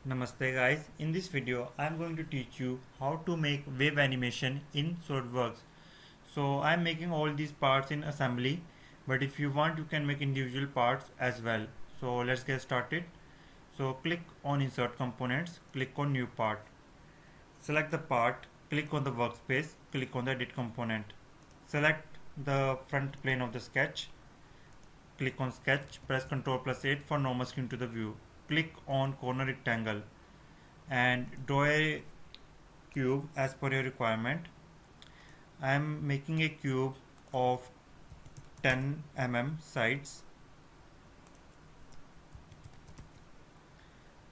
Namaste guys, in this video I am going to teach you how to make wave animation in Solidworks. So I am making all these parts in assembly, but if you want you can make individual parts as well. So let's get started. So click on insert components, click on new part. Select the part, click on the workspace, click on the edit component. Select the front plane of the sketch, click on sketch, press Ctrl plus 8 for normal screen to the view. Click on corner rectangle and draw a cube as per your requirement. I am making a cube of 10 sides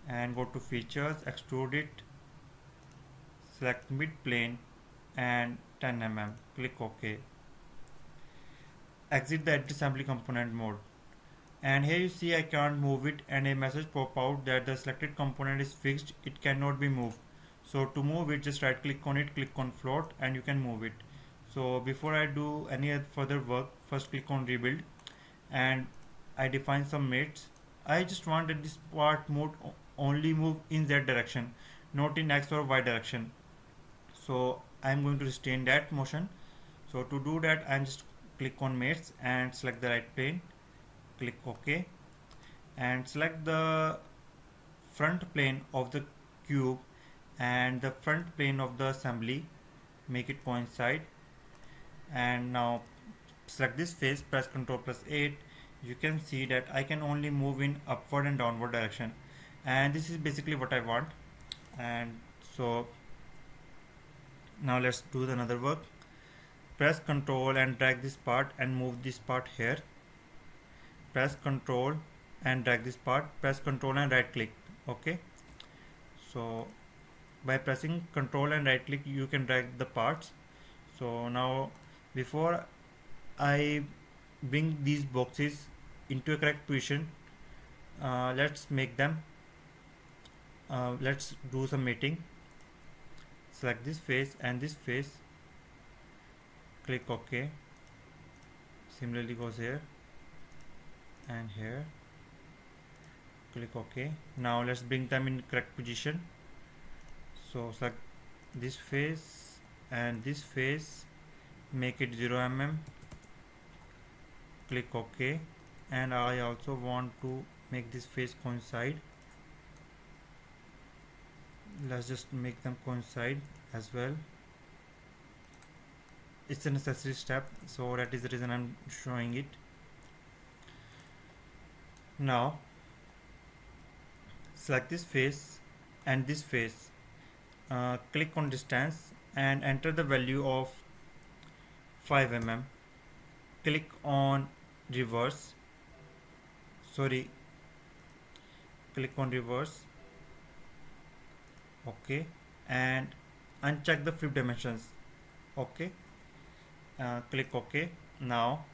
and go to features, extrude it, select mid plane and 10 click OK. Exit the edit assembly component mode. And here you see I can't move it and a message pop out that the selected component is fixed, it cannot be moved. So to move it, just right click on it, click on float and you can move it. So before I do any further work, first click on rebuild and I define some mates. I just want that this part only move in Z direction, not in X or Y direction. So I am going to restrain that motion. So to do that, I am just click on mates and select the right plane, click OK and select the front plane of the cube and the front plane of the assembly, make it coincide, and now select this face, press Ctrl plus 8. You can see that I can only move in upward and downward direction, and this is basically what I want. And so now let's do the another work. Press Ctrl and drag this part and move this part here. Press Ctrl and drag this part, press Ctrl and right click. Okay, so by pressing Ctrl and right click you can drag the parts. So now before I bring these boxes into a correct position, let's make them, let's do some mating. Select this face and this face, click OK. Similarly goes here and here, click OK. Now let's bring them in correct position. So select this face and this face, make it 0 click OK. And I also want to make this face coincide. Let's just make them coincide as well. It's a necessary step, so that is the reason I'm showing it. Now select this face and this face, click on distance and enter the value of 5 click on reverse, click on reverse, okay, and uncheck the flip dimensions, okay, click OK. Now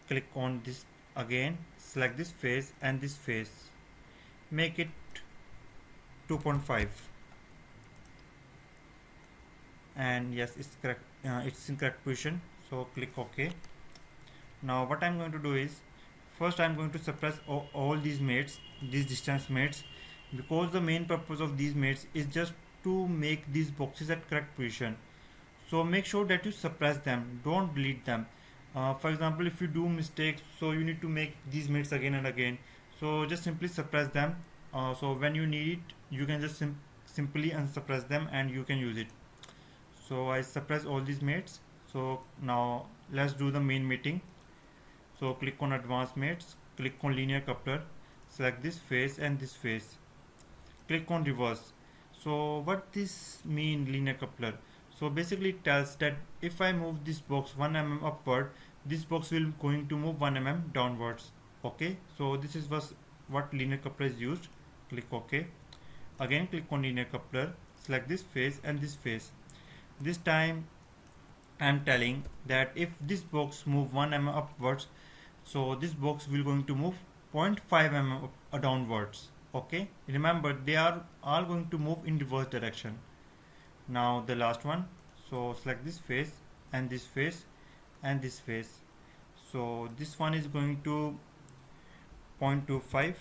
click on this again, select this face and this face, make it 2.5 and yes, it's correct, it's in correct position, so click OK. Now what I'm going to do is, first I'm going to suppress all these mates, these distance mates, because the main purpose of these mates is just to make these boxes at correct position. So make sure that you suppress them, don't delete them. For example, if you do mistakes, so you need to make these mates again and again, so just simply suppress them. So when you need it, you can just simply unsuppress them and you can use it. So I suppress all these mates. So now let's do the main mating. So click on advanced mates, click on linear coupler, select this face and this face, click on reverse. So what this mean, linear coupler? So basically it tells that if I move this box 1 upward, this box will going to move 1 downwards. Okay, so this is what linear coupler is used. Click OK. Again click on linear coupler, select this face and this face. This time I am telling that if this box move 1 upwards, so this box will going to move 0.5 downwards. Okay, remember they are all going to move in reverse direction. Now the last one, so select this face and this face and this face. So this one is going to 0.25.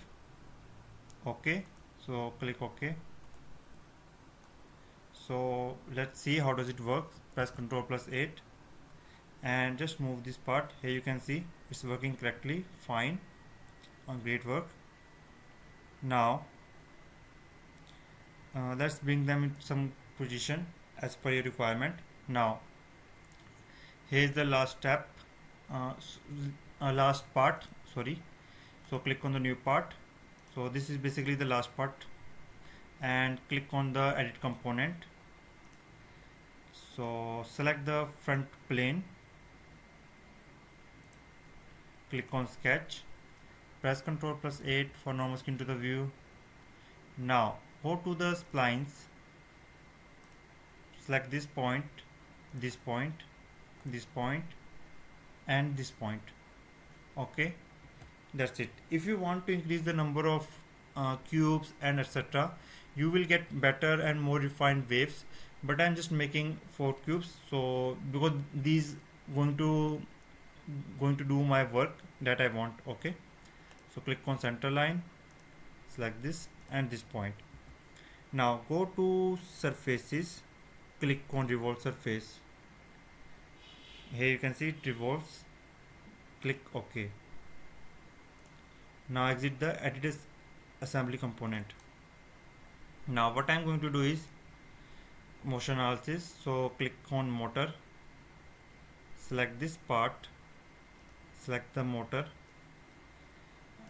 Okay, So click OK. So let's see how does it work. Press Ctrl plus 8 and just move this part. Here you can see it's working correctly, fine, great work. Now let's bring them in some position as per your requirement. Now here is the last step, last part, sorry. So click on the new part. So this is basically the last part, and click on the edit component. So select the front plane, click on sketch, press Ctrl plus 8 for normal skin to the view. Now go to the splines, select this point, this point, this point, and this point. Okay, that's it. If you want to increase the number of cubes and etc., you will get better and more refined waves, but I'm just making 4 cubes, so because these going to do my work that I want. Okay, so click on center line, select this and this point. Now go to surfaces, click on revolve surface. Here you can see it revolves, click OK. Now exit the edit assembly component. Now what I'm going to do is motion analysis. So click on motor, select this part, select the motor,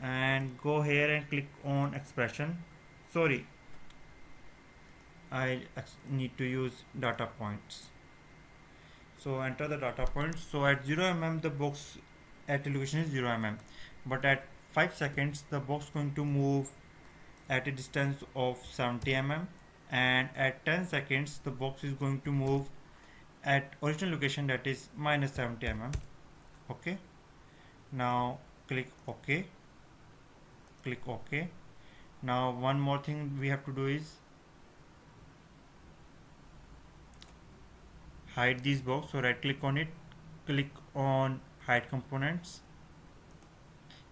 and go here and click on expression. Sorry, I need to use data points. So enter the data points. So at 0 mm the box at elevation is 0 mm, but at 5 seconds the box going to move at a distance of 70 mm, and at 10 seconds the box is going to move at original location, that is minus 70 mm. Okay, now click OK, click OK. Now one more thing we have to do is hide this box. So right click on it, click on hide components.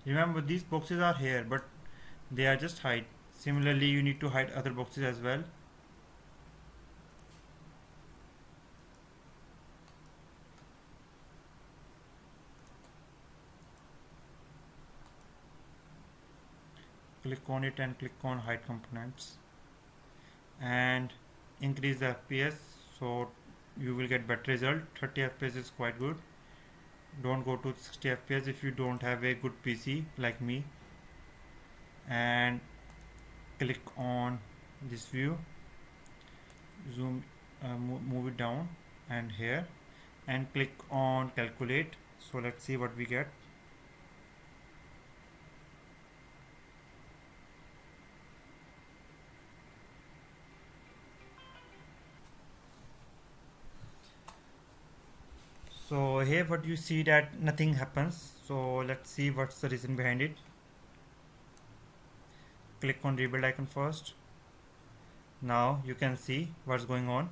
Remember these boxes are here but they are just hide. Similarly you need to hide other boxes as well. Click on it and click on hide components and increase the FPS, so you will get better result. 30 FPS is quite good. Don't go to 60 FPS if you don't have a good PC like me. And click on this view, zoom, move it down and here, and click on calculate. So let's see what we get. So here what you see that nothing happens. So let's see what's the reason behind it. Click on rebuild icon first. Now you can see what's going on.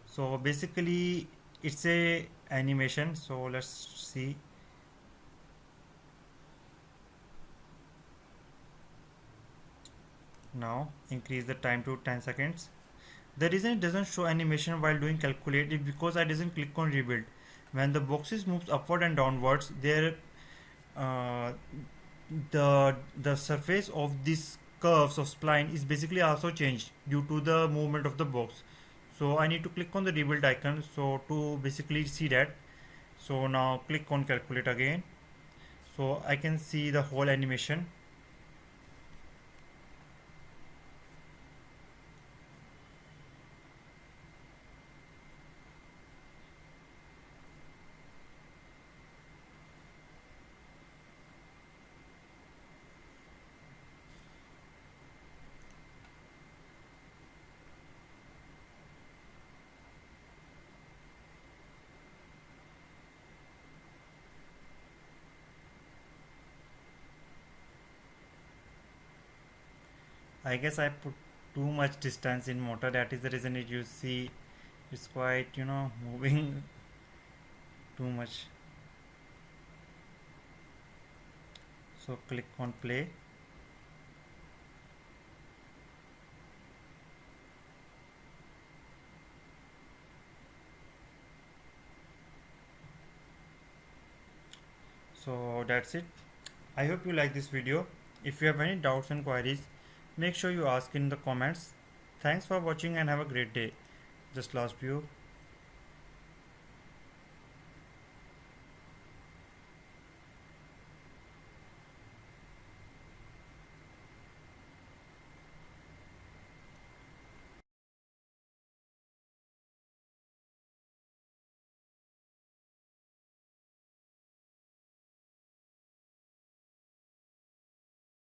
So basically it's a animation. So let's see. Now increase the time to 10 seconds. The reason it doesn't show animation while doing calculate is because I didn't click on rebuild. When the boxes moves upward and downwards, there the surface of these curves of spline is basically also changed due to the movement of the box. So I need to click on the rebuild icon so to basically see that. So now click on calculate again, so I can see the whole animation. I guess I put too much distance in motor, that is the reason it you see it's quite moving too much. So click on play. So that's it. I hope you like this video. If you have any doubts and queries, make sure you ask in the comments. Thanks for watching and have a great day. Just last view.